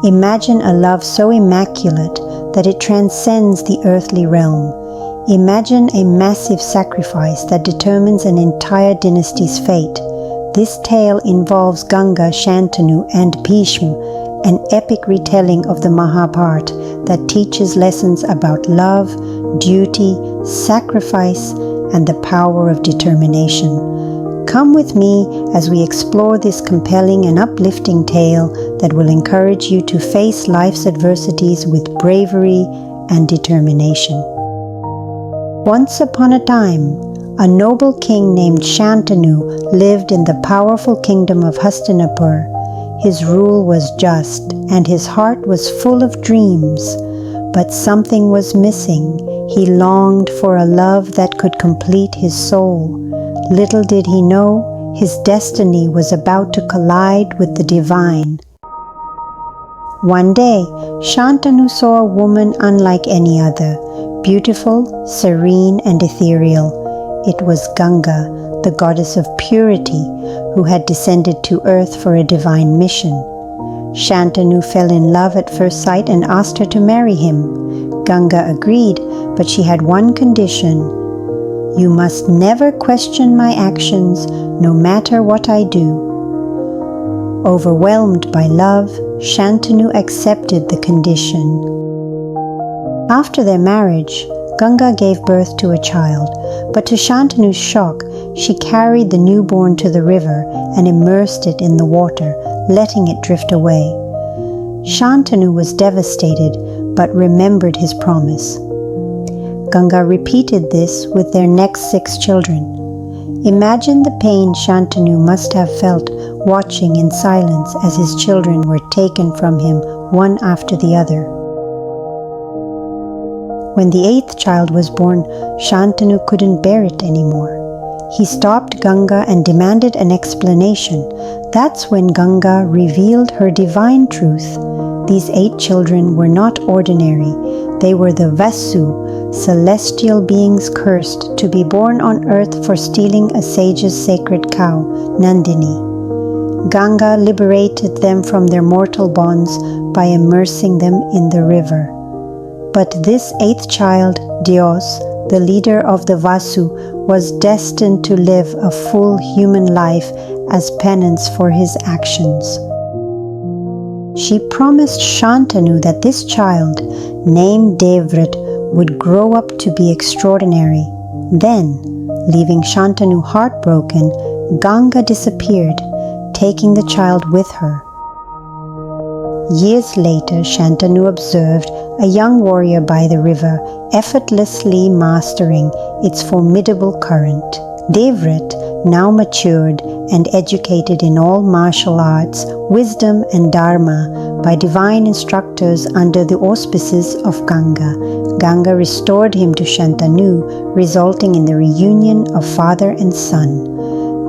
Imagine a love so immaculate that it transcends the earthly realm. Imagine a massive sacrifice that determines an entire dynasty's fate. This tale involves Ganga, Shantanu, and Bhishma, an epic retelling of the Mahabharata that teaches lessons about love, duty, sacrifice, and the power of determination. Come with me as we explore this compelling and uplifting tale that will encourage you to face life's adversities with bravery and determination. Once upon a time, a noble king named Shantanu lived in the powerful kingdom of Hastinapur. His rule was just, and his heart was full of dreams. But something was missing. He longed for a love that could complete his soul. Little did he know, his destiny was about to collide with the divine. One day, Shantanu saw a woman unlike any other, beautiful, serene, and ethereal. It was Ganga, the goddess of purity, who had descended to earth for a divine mission. Shantanu fell in love at first sight and asked her to marry him. Ganga agreed, but she had one condition. You must never question my actions, no matter what I do. Overwhelmed by love, Shantanu accepted the condition. After their marriage, Ganga gave birth to a child, but to Shantanu's shock, she carried the newborn to the river and immersed it in the water, letting it drift away. Shantanu was devastated, but remembered his promise. Ganga repeated this with their next 6 children. Imagine the pain Shantanu must have felt watching in silence as his children were taken from him one after the other. When the 8th child was born, Shantanu couldn't bear it anymore. He stopped Ganga and demanded an explanation. That's when Ganga revealed her divine truth. These 8 children were not ordinary. They were the Vasu, celestial beings cursed to be born on earth for stealing a sage's sacred cow, Nandini. Ganga liberated them from their mortal bonds by immersing them in the river. But this 8th child, Dios, the leader of the Vasu, was destined to live a full human life as penance for his actions. She promised Shantanu that this child, named Devvrat, would grow up to be extraordinary. Then, leaving Shantanu heartbroken, Ganga disappeared, taking the child with her. Years later, Shantanu observed a young warrior by the river, effortlessly mastering its formidable current. Devvrat, now matured and educated in all martial arts, wisdom and dharma by divine instructors under the auspices of Ganga. Ganga restored him to Shantanu, resulting in the reunion of father and son.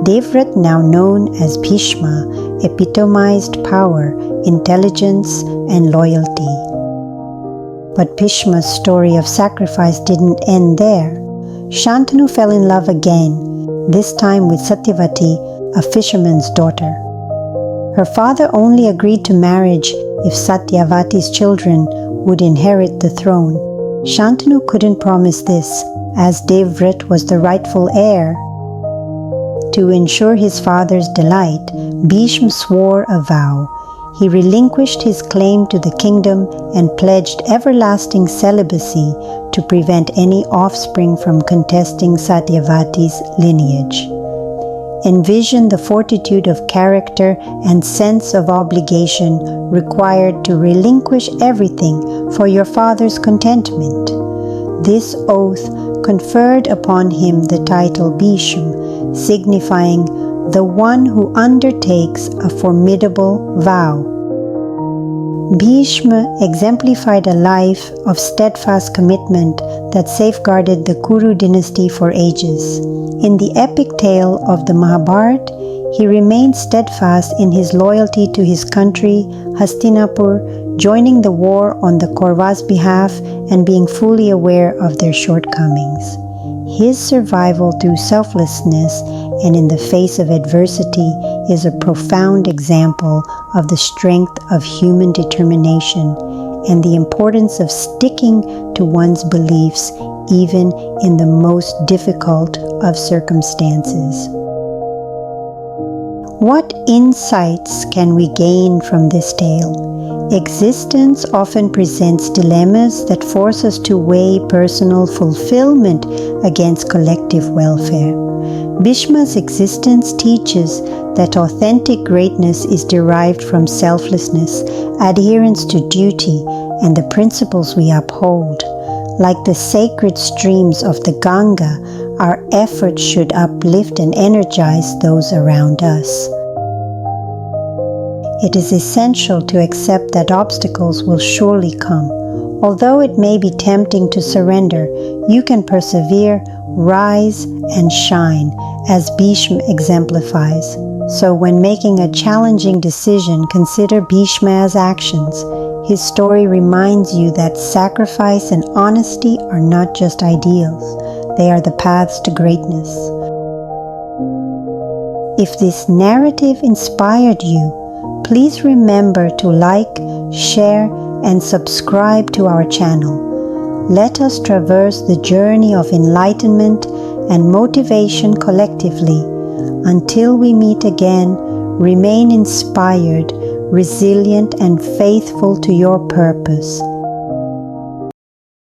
Devvrat, now known as Bhishma, epitomized power, intelligence, and loyalty. But Bhishma's story of sacrifice didn't end there. Shantanu fell in love again, this time with Satyavati, a fisherman's daughter. Her father only agreed to marriage if Satyavati's children would inherit the throne. Shantanu couldn't promise this, as Devvrat was the rightful heir. To ensure his father's delight, Bhishma swore a vow. He relinquished his claim to the kingdom and pledged everlasting celibacy to prevent any offspring from contesting Satyavati's lineage. Envision the fortitude of character and sense of obligation required to relinquish everything for your father's contentment. This oath conferred upon him the title Bhishma, signifying the one who undertakes a formidable vow. Bhishma exemplified a life of steadfast commitment that safeguarded the Kuru dynasty for ages. In the epic tale of the Mahabharata, he remained steadfast in his loyalty to his country, Hastinapur, joining the war on the Kauravas' behalf and being fully aware of their shortcomings. His survival through selflessness and in the face of adversity is a profound example of the strength of human determination and the importance of sticking to one's beliefs even in the most difficult of circumstances. What insights can we gain from this tale? Existence often presents dilemmas that force us to weigh personal fulfillment against collective welfare. Bhishma's existence teaches that authentic greatness is derived from selflessness, adherence to duty, and the principles we uphold. Like the sacred streams of the Ganga, our efforts should uplift and energize those around us. It is essential to accept that obstacles will surely come. Although it may be tempting to surrender, you can persevere, rise, and shine, as Bhishma exemplifies. So when making a challenging decision, consider Bhishma's actions. His story reminds you that sacrifice and honesty are not just ideals, they are the paths to greatness. If this narrative inspired you, please remember to like, share, and subscribe to our channel. Let us traverse the journey of enlightenment and motivation collectively. Until we meet again, remain inspired, resilient, and faithful to your purpose.